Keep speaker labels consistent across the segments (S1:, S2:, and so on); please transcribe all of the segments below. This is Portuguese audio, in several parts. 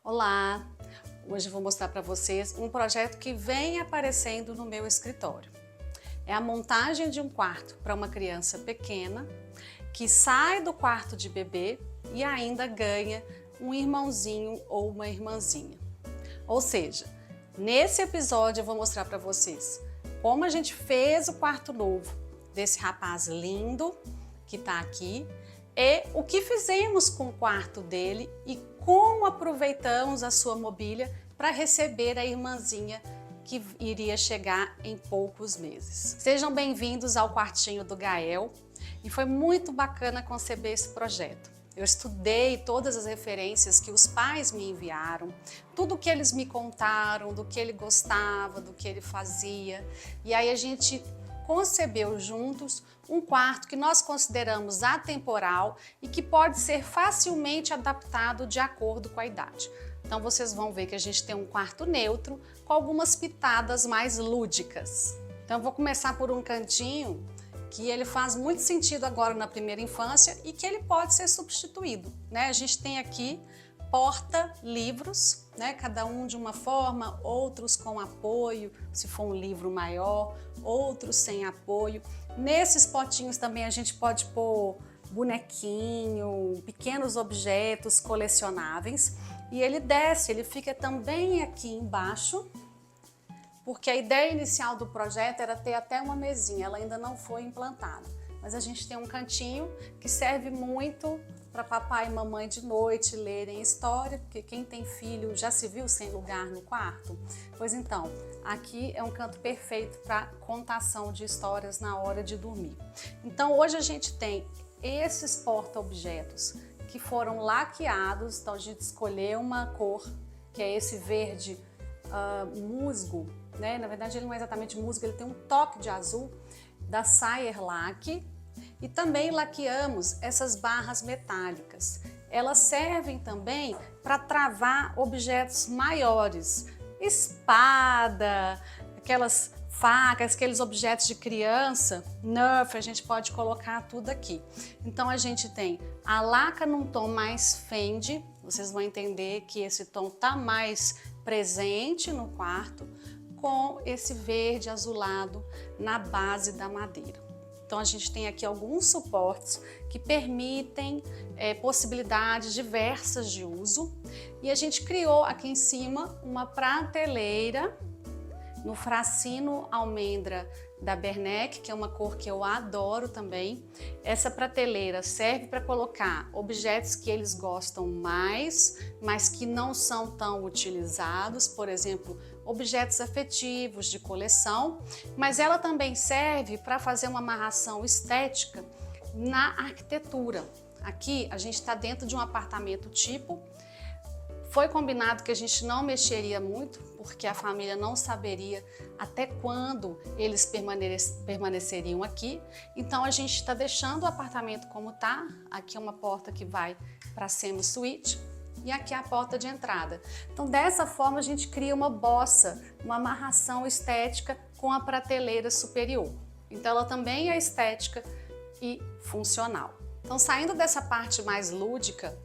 S1: Olá! Hoje eu vou mostrar para vocês um projeto que vem aparecendo no meu escritório. É a montagem de um quarto para uma criança pequena que sai do quarto de bebê e ainda ganha um irmãozinho ou uma irmãzinha. Ou seja, nesse episódio eu vou mostrar para vocês como a gente fez o quarto novo desse rapaz lindo que está aqui e o que fizemos com o quarto dele e como aproveitamos a sua mobília para receber a irmãzinha que iria chegar em poucos meses. Sejam bem-vindos ao quartinho do Gael e foi muito bacana conceber esse projeto. Eu estudei todas as referências que os pais me enviaram, tudo o que eles me contaram, do que ele gostava, do que ele fazia, e aí a gente concebeu juntos um quarto que nós consideramos atemporal e que pode ser facilmente adaptado de acordo com a idade. Então vocês vão ver que a gente tem um quarto neutro com algumas pitadas mais lúdicas. Então eu vou começar por um cantinho que ele faz muito sentido agora na primeira infância e que ele pode ser substituído, né? A gente tem aqui porta-livros, né? Cada um de uma forma, outros com apoio, se for um livro maior, outros sem apoio. Nesses potinhos também a gente pode pôr bonequinho, pequenos objetos colecionáveis. E ele desce, ele fica também aqui embaixo, porque a ideia inicial do projeto era ter até uma mesinha, ela ainda não foi implantada. Mas a gente tem um cantinho que serve muito para papai e mamãe de noite lerem história, porque quem tem filho já se viu sem lugar no quarto? Pois então, aqui é um canto perfeito para contação de histórias na hora de dormir. Então hoje a gente tem esses porta-objetos que foram laqueados, então a gente escolheu uma cor, que é esse verde musgo, né? Na verdade ele não é exatamente musgo, ele tem um toque de azul, da Sayer Lac. E também laqueamos essas barras metálicas. Elas servem também para travar objetos maiores, espada, aquelas facas, aqueles objetos de criança, Nerf, a gente pode colocar tudo aqui. Então a gente tem a laca num tom mais Fendi, vocês vão entender que esse tom está mais presente no quarto, com esse verde azulado na base da madeira. Então a gente tem aqui alguns suportes que permitem possibilidades diversas de uso e a gente criou aqui em cima uma prateleira no Fracino Almendra da Bernec, que é uma cor que eu adoro também. Essa prateleira serve para colocar objetos que eles gostam mais, mas que não são tão utilizados, por exemplo, objetos afetivos de coleção, mas ela também serve para fazer uma amarração estética na arquitetura. Aqui a gente está dentro de um apartamento tipo. Foi combinado que a gente não mexeria muito, porque a família não saberia até quando eles permaneceriam aqui. Então a gente está deixando o apartamento como está. Aqui é uma porta que vai para a semi-suíte e aqui é a porta de entrada. Então dessa forma a gente cria uma bossa, uma amarração estética com a prateleira superior. Então ela também é estética e funcional. Então saindo dessa parte mais lúdica,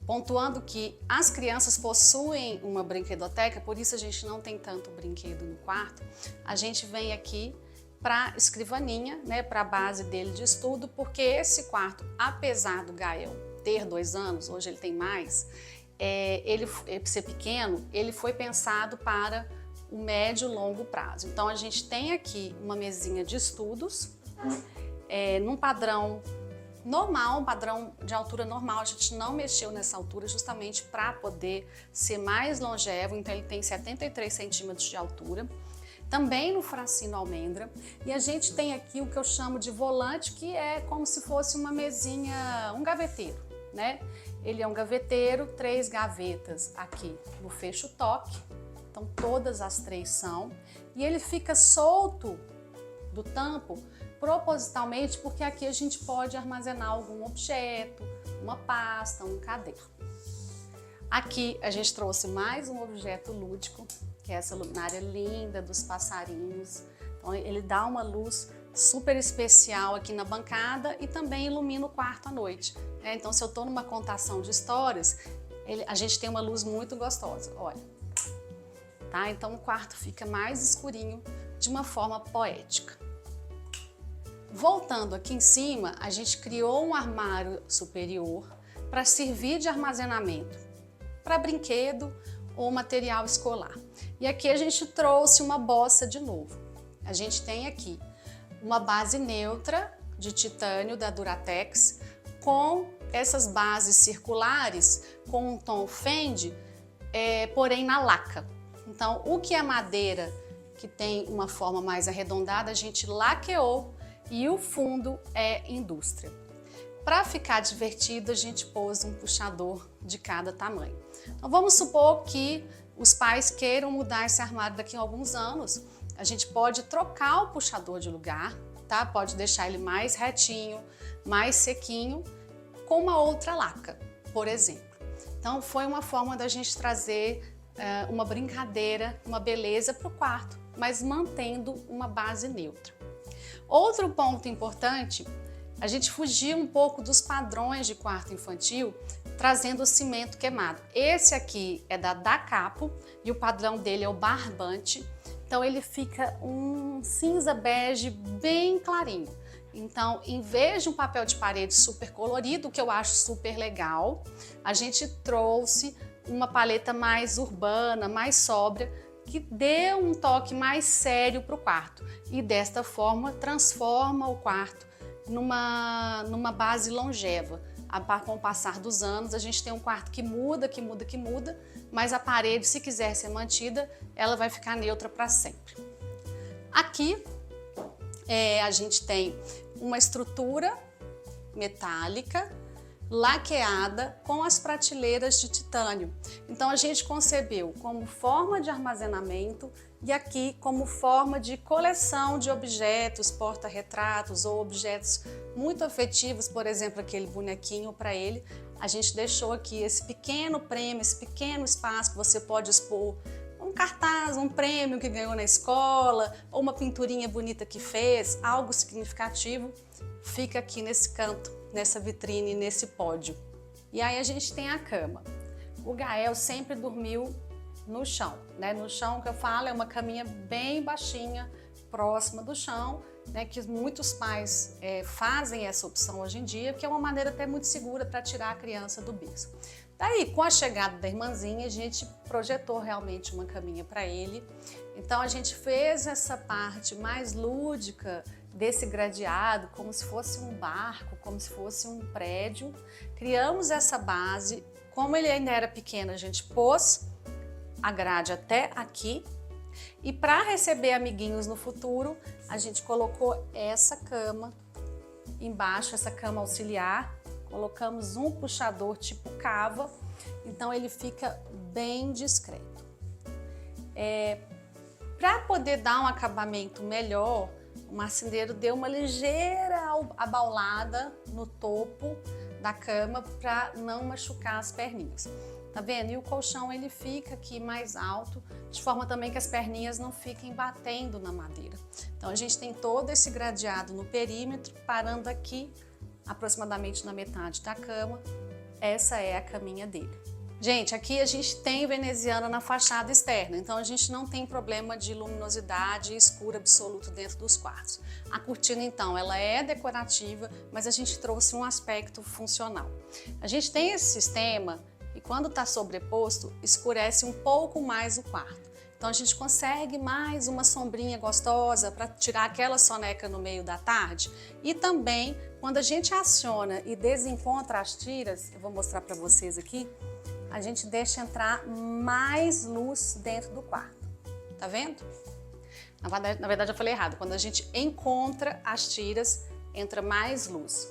S1: pontuando que as crianças possuem uma brinquedoteca, por isso a gente não tem tanto brinquedo no quarto, a gente vem aqui para a escrivaninha, né, para a base dele de estudo, porque esse quarto, apesar do Gael ter 2 anos, hoje ele tem mais, ele ser pequeno, ele foi pensado para o médio e longo prazo. Então a gente tem aqui uma mesinha de estudos, num padrão normal, um padrão de altura normal, a gente não mexeu nessa altura justamente para poder ser mais longevo, então ele tem 73 centímetros de altura, também no Fracino Almendra, e a gente tem aqui o que eu chamo de volante, que é como se fosse uma mesinha, um gaveteiro, né? Ele é um gaveteiro, 3 gavetas aqui no fecho-toque, então todas as 3 são, e ele fica solto do tampo propositalmente porque aqui a gente pode armazenar algum objeto, uma pasta, um caderno. Aqui a gente trouxe mais um objeto lúdico, que é essa luminária linda dos passarinhos. Então ele dá uma luz super especial aqui na bancada e também ilumina o quarto à noite. Então se eu estou numa contação de histórias, a gente tem uma luz muito gostosa, olha. Tá? Então o quarto fica mais escurinho de uma forma poética. Voltando aqui em cima, a gente criou um armário superior para servir de armazenamento para brinquedo ou material escolar. E aqui a gente trouxe uma bossa de novo. A gente tem aqui uma base neutra de titânio da Duratex com essas bases circulares com um tom fende, porém na laca. Então, o que é madeira que tem uma forma mais arredondada, a gente laqueou e o fundo é indústria. Para ficar divertido, a gente pôs um puxador de cada tamanho. Então, vamos supor que os pais queiram mudar esse armário daqui a alguns anos. A gente pode trocar o puxador de lugar, tá? Pode deixar ele mais retinho, mais sequinho, com uma outra laca, por exemplo. Então, foi uma forma da gente trazer uma brincadeira, uma beleza para o quarto, mas mantendo uma base neutra. Outro ponto importante, a gente fugiu um pouco dos padrões de quarto infantil, trazendo o cimento queimado. Esse aqui é da Dacapo e o padrão dele é o barbante, então ele fica um cinza bege bem clarinho. Então, em vez de um papel de parede super colorido, que eu acho super legal, a gente trouxe uma paleta mais urbana, mais sóbria, que dê um toque mais sério para o quarto e desta forma transforma o quarto numa base longeva. Com o passar dos anos a gente tem um quarto que muda, mas a parede, se quiser ser mantida, ela vai ficar neutra para sempre. Aqui a gente tem uma estrutura metálica laqueada com as prateleiras de titânio. Então a gente concebeu como forma de armazenamento e aqui como forma de coleção de objetos, porta-retratos ou objetos muito afetivos, por exemplo, aquele bonequinho para ele. A gente deixou aqui esse pequeno prêmio, esse pequeno espaço que você pode expor um cartaz, um prêmio que ganhou na escola, ou uma pinturinha bonita que fez, algo significativo, fica aqui nesse canto, nessa vitrine, nesse pódio. E aí a gente tem a cama. O Gael sempre dormiu no chão, né? No chão que eu falo é uma caminha bem baixinha, próxima do chão, né? Que muitos pais fazem essa opção hoje em dia, que é uma maneira até muito segura para tirar a criança do berço. Daí, com a chegada da irmãzinha, a gente projetou realmente uma caminha para ele. Então a gente fez essa parte mais lúdica desse gradeado, como se fosse um barco, como se fosse um prédio. Criamos essa base. Como ele ainda era pequeno, a gente pôs a grade até aqui. E para receber amiguinhos no futuro, a gente colocou essa cama embaixo, essa cama auxiliar. Colocamos um puxador tipo cava, então ele fica bem discreto. Para poder dar um acabamento melhor, o marceneiro deu uma ligeira abaulada no topo da cama para não machucar as perninhas. Tá vendo? E o colchão ele fica aqui mais alto, de forma também que as perninhas não fiquem batendo na madeira. Então a gente tem todo esse gradeado no perímetro, parando aqui aproximadamente na metade da cama. Essa é a caminha dele. Gente, aqui a gente tem veneziana na fachada externa, então a gente não tem problema de luminosidade e escuro absoluto dentro dos quartos. A cortina, então, ela é decorativa, mas a gente trouxe um aspecto funcional. A gente tem esse sistema e quando está sobreposto, escurece um pouco mais o quarto. Então a gente consegue mais uma sombrinha gostosa para tirar aquela soneca no meio da tarde. E também, quando a gente aciona e desencontra as tiras, eu vou mostrar para vocês aqui, a gente deixa entrar mais luz dentro do quarto. Tá vendo? Na verdade eu falei errado. Quando a gente encontra as tiras, entra mais luz.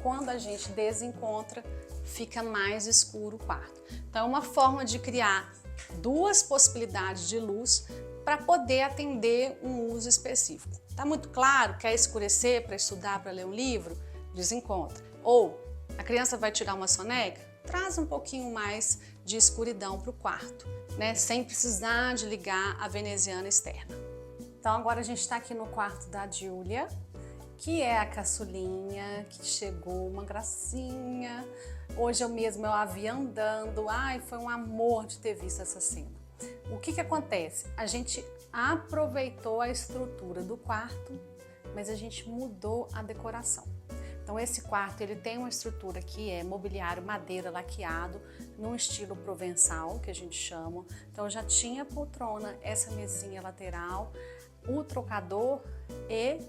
S1: Quando a gente desencontra, fica mais escuro o quarto. Então é uma forma de criar duas possibilidades de luz para poder atender um uso específico. Tá muito claro? Quer escurecer para estudar, para ler um livro? Desencontra. Ou a criança vai tirar uma soneca? Traz um pouquinho mais de escuridão para o quarto, né? Sem precisar de ligar a veneziana externa. Então agora a gente está aqui no quarto da Júlia, que é a caçulinha, que chegou, uma gracinha. Hoje eu a vi andando, ai, foi um amor de ter visto essa cena. O que acontece? A gente aproveitou a estrutura do quarto, mas a gente mudou a decoração. Então esse quarto ele tem uma estrutura que é mobiliário madeira laqueado, num estilo provençal, que a gente chama. Então já tinha poltrona, essa mesinha lateral, o trocador e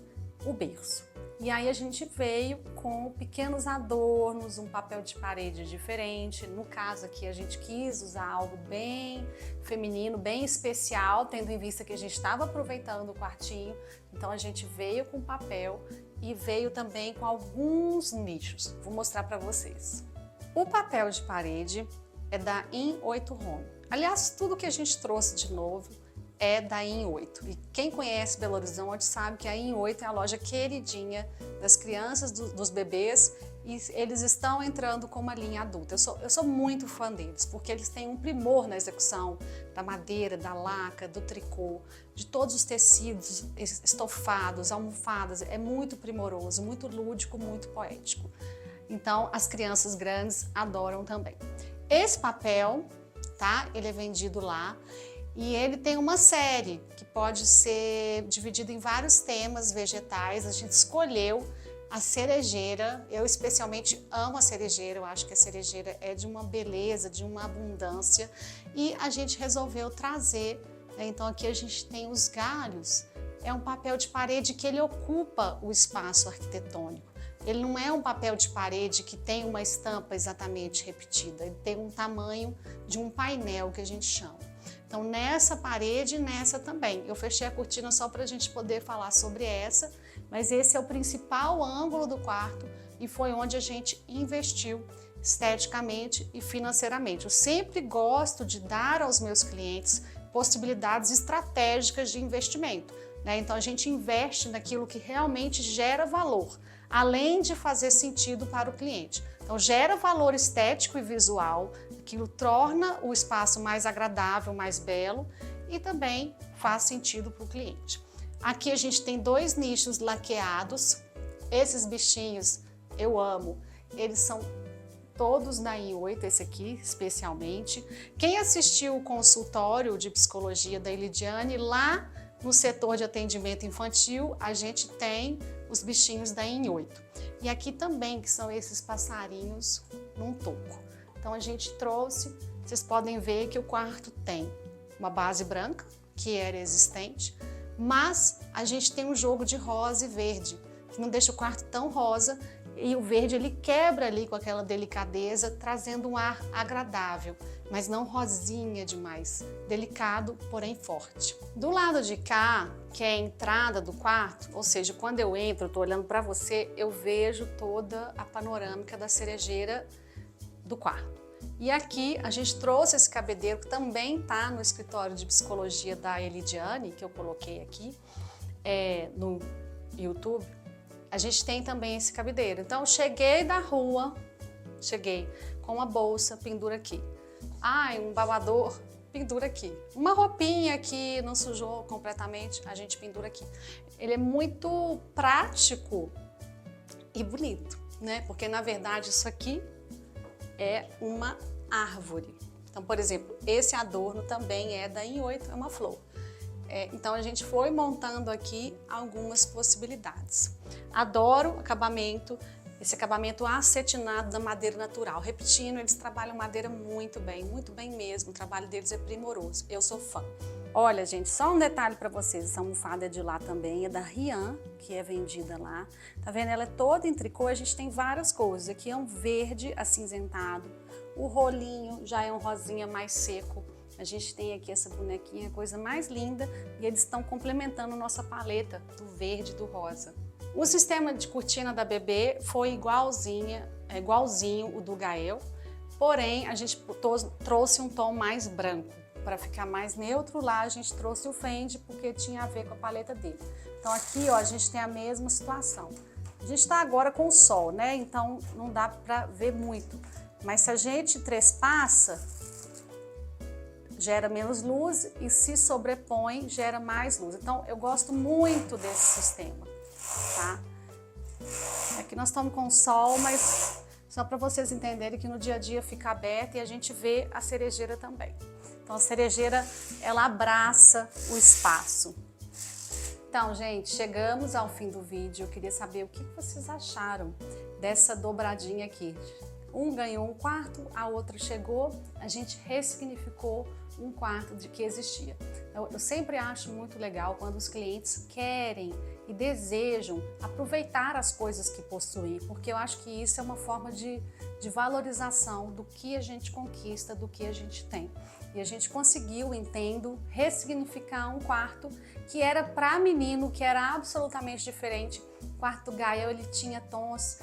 S1: o berço. E aí a gente veio com pequenos adornos, um papel de parede diferente. No caso aqui a gente quis usar algo bem feminino, bem especial, tendo em vista que a gente estava aproveitando o quartinho. Então a gente veio com papel e veio também com alguns nichos. Vou mostrar para vocês. O papel de parede é da In8 Home. Aliás, tudo que a gente trouxe de novo é da In8. E quem conhece Belo Horizonte sabe que a In8 é a loja queridinha das crianças, dos bebês, e eles estão entrando com uma linha adulta. Eu sou muito fã deles, porque eles têm um primor na execução da madeira, da laca, do tricô, de todos os tecidos, estofados, almofadas. É muito primoroso, muito lúdico, muito poético. Então, as crianças grandes adoram também. Esse papel, tá? Ele é vendido lá. E ele tem uma série que pode ser dividida em vários temas vegetais. A gente escolheu a cerejeira. Eu especialmente amo a cerejeira. Eu acho que a cerejeira é de uma beleza, de uma abundância. E a gente resolveu trazer, né? Então aqui a gente tem os galhos. É um papel de parede que ele ocupa o espaço arquitetônico. Ele não é um papel de parede que tem uma estampa exatamente repetida. Ele tem um tamanho de um painel que a gente chama. Então, nessa parede e nessa também. Eu fechei a cortina só para a gente poder falar sobre essa, mas esse é o principal ângulo do quarto e foi onde a gente investiu esteticamente e financeiramente. Eu sempre gosto de dar aos meus clientes possibilidades estratégicas de investimento, né? Então, a gente investe naquilo que realmente gera valor, além de fazer sentido para o cliente. Então, gera valor estético e visual, aquilo torna o espaço mais agradável, mais belo e também faz sentido para o cliente. Aqui a gente tem dois nichos laqueados. Esses bichinhos eu amo, eles são todos da In8, esse aqui especialmente. Quem assistiu o consultório de psicologia da Elidiane, lá no setor de atendimento infantil, a gente tem os bichinhos da In8. E aqui também, que são esses passarinhos num toco. Então a gente trouxe, vocês podem ver que o quarto tem uma base branca, que era existente, mas a gente tem um jogo de rosa e verde, que não deixa o quarto tão rosa, e o verde ele quebra ali com aquela delicadeza, trazendo um ar agradável, mas não rosinha demais, delicado, porém forte. Do lado de cá, que é a entrada do quarto, ou seja, quando eu entro, eu estou olhando para você, eu vejo toda a panorâmica da cerejeira do quarto. E aqui a gente trouxe esse cabideiro que também está no escritório de psicologia da Elidiane, que eu coloquei aqui no YouTube. A gente tem também esse cabideiro. Então, cheguei da rua, cheguei com uma bolsa, pendura aqui. Um babador, pendura aqui. Uma roupinha que não sujou completamente, a gente pendura aqui. Ele é muito prático e bonito, né? Porque, na verdade, isso aqui é uma árvore. Então, por exemplo, esse adorno também é da In8, é uma flor. Então, a gente foi montando aqui algumas possibilidades. Adoro acabamento, esse acabamento acetinado da madeira natural. Repetindo, eles trabalham madeira muito bem mesmo. O trabalho deles é primoroso. Eu sou fã. Olha, gente, só um detalhe para vocês. Essa almofada é de lá também, é da Rian, que é vendida lá. Tá vendo? Ela é toda em tricô, a gente tem várias cores. Aqui é um verde acinzentado. O rolinho já é um rosinha mais seco. A gente tem aqui essa bonequinha, coisa mais linda, e eles estão complementando nossa paleta do verde e do rosa. O sistema de cortina da Bebê foi igualzinho o do Gael, porém a gente trouxe um tom mais branco, para ficar mais neutro. Lá a gente trouxe o Fendi, porque tinha a ver com a paleta dele. Então aqui, ó, a gente tem a mesma situação. A gente está agora com o sol, né? Então não dá para ver muito, mas se a gente trespassa, gera menos luz e se sobrepõe, gera mais luz. Então, eu gosto muito desse sistema, tá? Aqui nós estamos com sol, mas só para vocês entenderem que no dia a dia fica aberto e a gente vê a cerejeira também. Então a cerejeira, ela abraça o espaço. Então, gente, chegamos ao fim do vídeo. Eu queria saber o que vocês acharam dessa dobradinha aqui. Um ganhou um quarto, a outra chegou, a gente ressignificou um quarto de que existia. Eu sempre acho muito legal quando os clientes querem e desejam aproveitar as coisas que possuem, porque eu acho que isso é uma forma de valorização do que a gente conquista, do que a gente tem. E a gente conseguiu, entendo, ressignificar um quarto que era para menino, que era absolutamente diferente. O quarto do Gael, ele tinha tons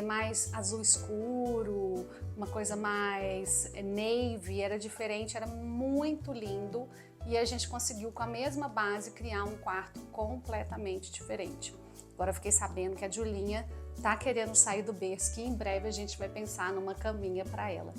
S1: mais azul escuro, uma coisa mais navy, era diferente, era muito lindo. E a gente conseguiu, com a mesma base, criar um quarto completamente diferente. Agora eu fiquei sabendo que a Julinha tá querendo sair do berço, que em breve a gente vai pensar numa caminha para ela.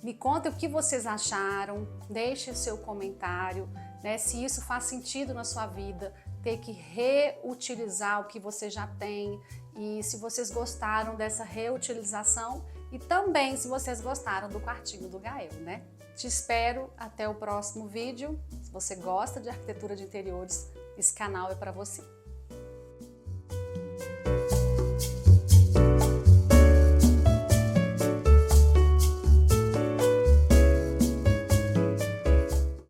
S1: Me conta o que vocês acharam, deixe o seu comentário, né, se isso faz sentido na sua vida, ter que reutilizar o que você já tem, e se vocês gostaram dessa reutilização e também se vocês gostaram do quartinho do Gael, né? Te espero até o próximo vídeo. Se você gosta de arquitetura de interiores, esse canal é para você.